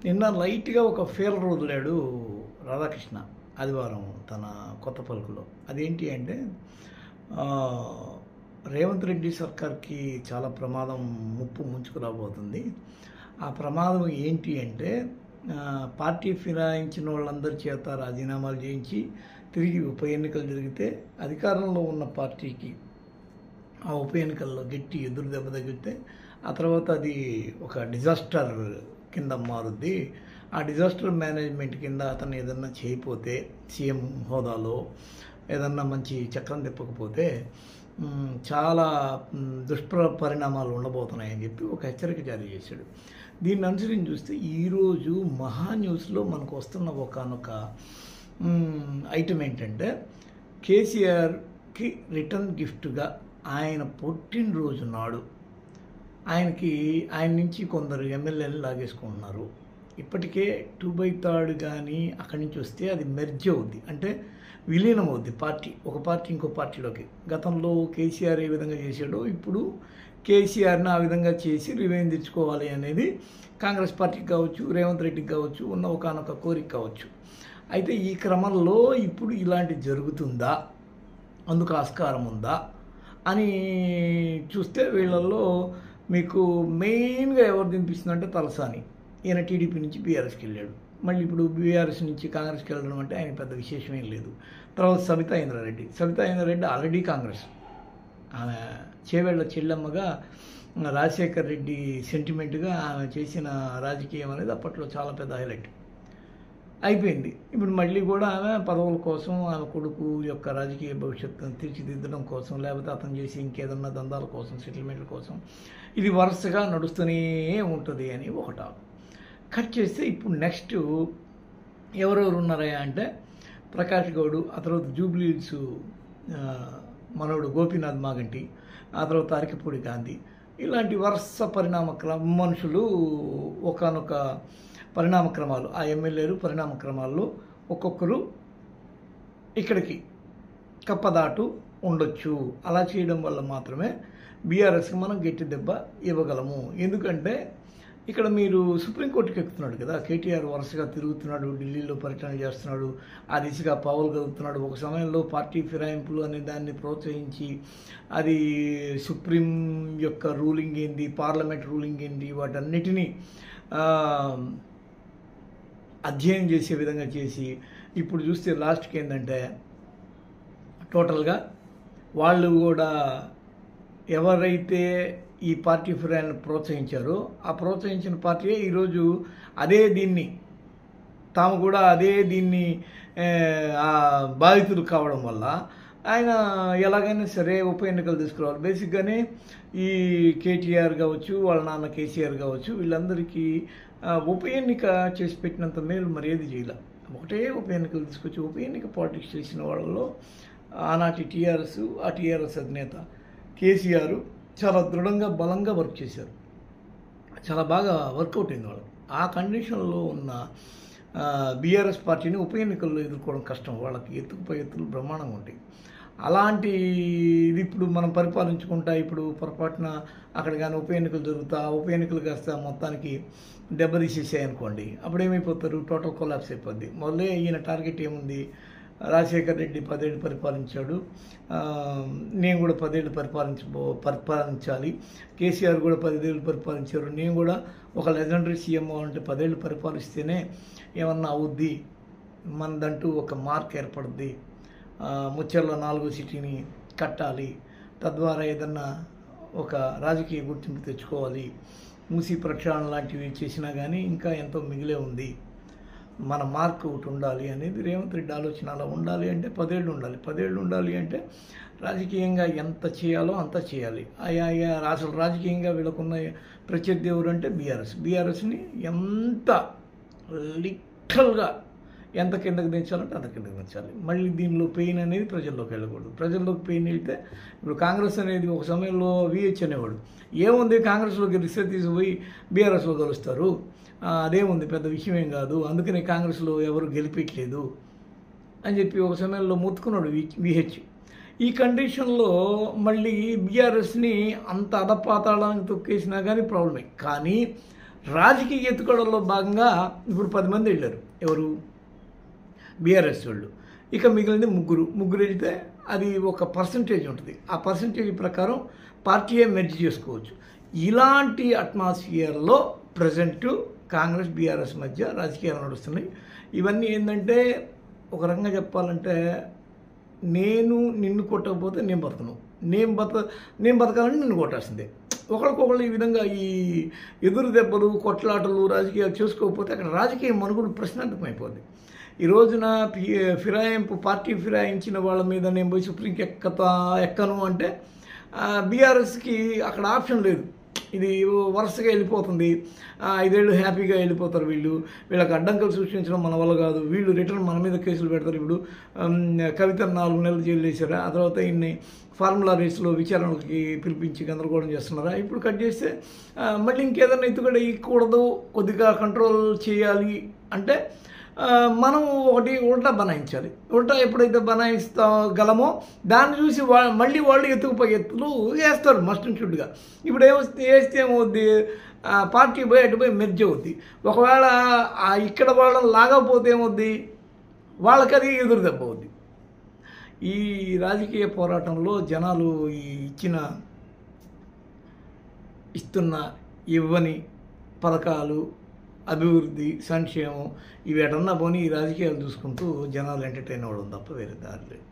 నిన్న లైట్గా ఒక ఫీలర్ వదిలాడు రాధాకృష్ణ ఆదివారం తన కొత్త పలుకులో. అదేంటి అంటే ఆ, రేవంత్ రెడ్డి సర్కార్కి చాలా ప్రమాదం ముప్పు ముంచుకు రాబోతుంది. ఆ ప్రమాదం ఏంటి అంటే పార్టీ ఫిరాయించిన వాళ్ళందరి చేత రాజీనామాలు చేయించి తిరిగి ఉప ఎన్నికలు జరిగితే అధికారంలో ఉన్న పార్టీకి ఆ ఉప ఎన్నికల్లో గట్టి ఎదురు దెబ్బ తగిలితే ఆ తర్వాత అది ఒక డిజాస్టర్ కింద మారుద్ది. ఆ డిజాస్టర్ మేనేజ్మెంట్ కింద అతను ఏదన్నా చేయకపోతే సీఎం హోదాలో ఏదన్నా మంచి చక్రం తిప్పకపోతే చాలా పరిణామాలు ఉండబోతున్నాయని చెప్పి ఒక హెచ్చరిక జారీ చేశాడు. దీన్ని అనుసరించి చూస్తే ఈరోజు మహా న్యూస్లో మనకు వస్తున్న ఒకనొక ఐటమ్ ఏంటంటే కేసీఆర్కి రిటర్న్ గిఫ్ట్గా ఆయన పుట్టినరోజు నాడు ఆయన నుంచి కొందరు ఎమ్మెల్యేలు లాగేసుకుంటున్నారు. ఇప్పటికే 2/3 కానీ అక్కడి నుంచి వస్తే అది మెర్జ్ అవుద్ది, అంటే విలీనం అవుద్ది పార్టీ, ఒక పార్టీ ఇంకో పార్టీలోకి. గతంలో కేసీఆర్ ఏ విధంగా చేశాడో ఇప్పుడు కేసీఆర్ని ఆ విధంగా చేసి రివెంజ్ తెచ్చుకోవాలి అనేది కాంగ్రెస్ పార్టీకి కావచ్చు, రేవంత్ రెడ్డికి కావచ్చు ఉన్న ఒకనొక కోరిక కావచ్చు. అయితే ఈ క్రమంలో ఇప్పుడు ఇలాంటి జరుగుతుందా, అందుకు ఆస్కారం ఉందా అని చూస్తే వీళ్ళల్లో మీకు మెయిన్గా ఎవరు దింపిస్తుందంటే తలసాని. ఈయన టీడీపీ నుంచి బీఆర్ఎస్కి వెళ్ళాడు, మళ్ళీ ఇప్పుడు బీఆర్ఎస్ నుంచి కాంగ్రెస్కి వెళ్ళడం అంటే ఆయన పెద్ద విశేషమేం లేదు. తర్వాత సబితా ఇంద్రారెడ్డి ఆల్రెడీ కాంగ్రెస్, ఆమె చేవేళ్ల చెల్లెమ్మగా రాజశేఖర్ రెడ్డి సెంటిమెంట్గా ఆమె చేసిన రాజకీయం అనేది అప్పట్లో చాలా పెద్ద హైలైట్ అయిపోయింది. ఇప్పుడు మళ్ళీ కూడా ఆమె పదవుల కోసం, ఆమె కొడుకు యొక్క రాజకీయ భవిష్యత్తును తీర్చిదిద్దడం కోసం, లేకపోతే అతను చేసి ఇంకేదన్నా దందాల కోసం, సెటిల్మెంట్ల కోసం ఇది వరుసగా నడుస్తూనే ఉంటుంది అని ఒక టాక్. కట్ చేస్తే ఇప్పుడు నెక్స్ట్ ఎవరెవరు ఉన్నారయ్యా అంటే ప్రకాష్ గౌడ్, ఆ తర్వాత జూబ్లీ హిల్స్ మనోడు గోపీనాథ్ మాగంటి, ఆ తర్వాత అరకిపూడి గాంధీ, ఇలాంటి వరుస మనుషులు ఒకనొక పరిణామక్రమాలు, ఆ ఎమ్మెల్యేలు పరిణామక్రమాల్లో ఒక్కొక్కరు ఇక్కడికి కప్పదాటు ఉండొచ్చు. అలా చేయడం వల్ల మాత్రమే బీఆర్ఎస్కి మనం గట్టి దెబ్బ ఇవ్వగలము. ఎందుకంటే ఇక్కడ మీరు సుప్రీంకోర్టుకి ఎక్కుతున్నాడు కదా, కేటీఆర్ వరుసగా తిరుగుతున్నాడు, ఢిల్లీలో పర్యటన చేస్తున్నాడు, ఆ దిశగా పావులు కదుపుతున్నాడు. ఒక సమయంలో పార్టీ ఫిరాయింపులు అనే దాన్ని ప్రోత్సహించి అది సుప్రీం యొక్క రూలింగ్ ఏంది, పార్లమెంట్ రూలింగ్ ఏంది, వాటన్నిటినీ అధ్యయనం చేసే విధంగా చేసి ఇప్పుడు చూస్తే లాస్ట్కి ఏంటంటే టోటల్గా వాళ్ళు కూడా ఎవరైతే ఈ పార్టీ ఫిరాయిల్ని ప్రోత్సహించారో ఆ ప్రోత్సహించిన పార్టీయే ఈరోజు తాము కూడా దీన్ని బాధితులు కావడం వల్ల ఆయన ఎలాగైనా సరే ఉప ఎన్నికలు తీసుకురావాలి. బేసిక్గానే ఈ కేటీఆర్ కావచ్చు, వాళ్ళ నాన్న కేసీఆర్ కావచ్చు, వీళ్ళందరికీ ఉప ఎన్నిక చేసి పెట్టినంత మేలు మరి ఏది చేయాల. ఒకటే ఉప ఎన్నికలు తీసుకొచ్చి ఉప ఎన్నిక పాలిటిక్స్ చేసిన వాళ్ళలో ఆనాటి టీఆర్ఎస్ అధినేత కేసీఆర్ చాలా దృఢంగా బలంగా వర్క్ చేశారు, చాలా బాగా వర్కౌట్ అయింది వాళ్ళు. ఆ కండిషన్లో ఉన్న బీఆర్ఎస్ పార్టీని ఉప ఎన్నికల్లో ఎదుర్కోవడం కష్టం, వాళ్ళకి ఎత్తుకుపై ఎత్తులు బ్రహ్మాండంగా ఉంటాయి. అలాంటి ఇది ఇప్పుడు మనం పరిపాలించుకుంటా ఇప్పుడు పొరపాటున అక్కడ కానీ ఉప ఎన్నికలు జరుగుతా, ఉప ఎన్నికలు కాస్త మొత్తానికి దెబ్బతీసేసాయి అనుకోండి, అప్పుడు ఏమైపోతారు, టోటల్ కొలాప్స్ అయిపోద్ది. మొదలే ఈయన టార్గెట్ ఏముంది, రాజశేఖర్ రెడ్డి 10 ఏళ్ళు పరిపాలించాడు, నేను కూడా 10 ఏళ్ళు పరిపాలించాలి, కేసీఆర్ కూడా 10 ఏళ్ళు పరిపాలించారు, నేను కూడా ఒక లెజెండరీ సీఎం అంటే 10 ఏళ్ళు పరిపాలిస్తేనే ఏమన్నా అవుద్ది, మనదంటూ ఒక మార్క్ ఏర్పడుద్ది, ముచ్చర్లో 4వ సిటీని కట్టాలి, తద్వారా ఏదన్నా ఒక రాజకీయ గుర్తింపు తెచ్చుకోవాలి, మూసీ ప్రక్షాళన లాంటివి చేసినా కానీ ఇంకా ఎంతో మిగిలే ఉంది, మన మార్క్ ఒకటి ఉండాలి అనేది రేవంత్ రెడ్డి ఆలోచన. అలా ఉండాలి అంటే 10 ఏళ్ళు ఉండాలి, 10 ఏళ్ళు ఉండాలి అంటే రాజకీయంగా ఎంత చేయాలో అంత చేయాలి. అసలు రాజకీయంగా వీళ్ళకున్న ప్రత్యర్థి ఎవరు అంటే బీఆర్ఎస్ని ఎంత లిటరల్గా ఎంత కిందకి దించాలంటే అంత కిందకి దించాలి. మళ్ళీ దీనిలో పెయిన్ అనేది ప్రజల్లోకి వెళ్ళకూడదు. ప్రజల్లోకి పెయిన్ వెళ్తే ఇప్పుడు కాంగ్రెస్ అనేది ఒక సమయంలో విహెచ్ అనేవాడు, ఏముంది కాంగ్రెస్లోకి రిసెర్చ్ తీసుకుపోయి బీఆర్ఎస్లో కలుస్తారు, అదేముంది పెద్ద విషయం ఏం కాదు, అందుకని కాంగ్రెస్లో ఎవరు గెలిపించలేదు అని చెప్పి ఒక సమయంలో మొత్తుకున్నాడు విహెచ్. ఈ కండిషన్లో మళ్ళీ బీఆర్ఎస్ని అంత అధపాతాళానికి తొక్కేసినా కానీ ప్రాబ్లమే. కానీ రాజకీయ ఎత్తుకోవడంలో భాగంగా ఇప్పుడు 10 మంది వెళ్ళారు. ఎవరు? బీఆర్ఎస్ వాళ్ళు. ఇక మిగిలింది ముగ్గురు వెళ్తే అది ఒక పర్సంటేజ్ ఉంటుంది. ఆ పర్సంటేజ్ ప్రకారం పార్టీయే మెర్జ్ చేసుకోవచ్చు. ఇలాంటి అట్మాస్ఫియర్లో ప్రజెంట్ కాంగ్రెస్ బీఆర్ఎస్ మధ్య రాజకీయాలు నడుస్తున్నాయి. ఇవన్నీ ఏంటంటే ఒక రకంగా చెప్పాలంటే నిన్ను కొట్టకపోతే నేను బతకను, నేను బతకాలని నిన్ను కొట్టాల్సిందే. ఒకరికొకళ్ళు ఈ విధంగా ఈ ఎదురు దెబ్బలు కొట్లాటలు రాజకీయాలు చేసుకోకపోతే అక్కడ రాజకీయ మనుగడ ప్రశ్నార్థకం అయిపోద్ది. ఈ రోజున పార్టీ ఫిరాయించిన వాళ్ళ మీద నేను పోయి సుప్రీంకి ఎక్కను అంటే బీఆర్ఎస్కి అక్కడ ఆప్షన్ లేదు. ఇది వరుసగా వెళ్ళిపోతుంది. 5 ఏళ్ళు హ్యాపీగా వెళ్ళిపోతారు. వీళ్ళకి అడ్డంకులు సృష్టించడం మన వల్ల కాదు. వీళ్ళు రిటర్న్ మన మీద కేసులు పెడతారు. ఇప్పుడు కవిత 4 నెలలు జైలు వేశారా, ఆ తర్వాత ఇన్ని ఫార్ములా రేస్లో విచారణకి పిలిపించి గందరగోళం చేస్తున్నారా. ఇప్పుడు కట్ చేస్తే మళ్ళీ ఇంకేదైనా ఎత్తుగడ ఇవ్వకూడదు, కొద్దిగా కంట్రోల్ చేయాలి అంటే మనం ఒకటి ఉల్టా బనాయించాలి. ఉల్టా ఎప్పుడైతే బనాయిస్తాగలమో దాన్ని చూసి మళ్ళీ వాళ్ళు ఎత్తుకుపోయి ఎత్తులు వేస్తారు మస్ట్ అండ్ షుడ్గా. ఇప్పుడు వేస్తే ఏమవుద్ది, పార్టీ పోయి అటు పోయి మెర్జ్ అవుద్ది. ఒకవేళ ఇక్కడ వాళ్ళని లాగకపోతే ఏమవుద్ది, వాళ్ళకి అది ఎదురు దెబ్బ అవుద్ది. ఈ రాజకీయ పోరాటంలో జనాలు ఇవ్వని పథకాలు, అభివృద్ధి, సంక్షేమం ఇవి ఎటన్నా పోనీ ఈ రాజకీయాలు చూసుకుంటూ జనాలు ఎంటర్టైన్ అవ్వడం తప్ప వేరే దారి లేదు.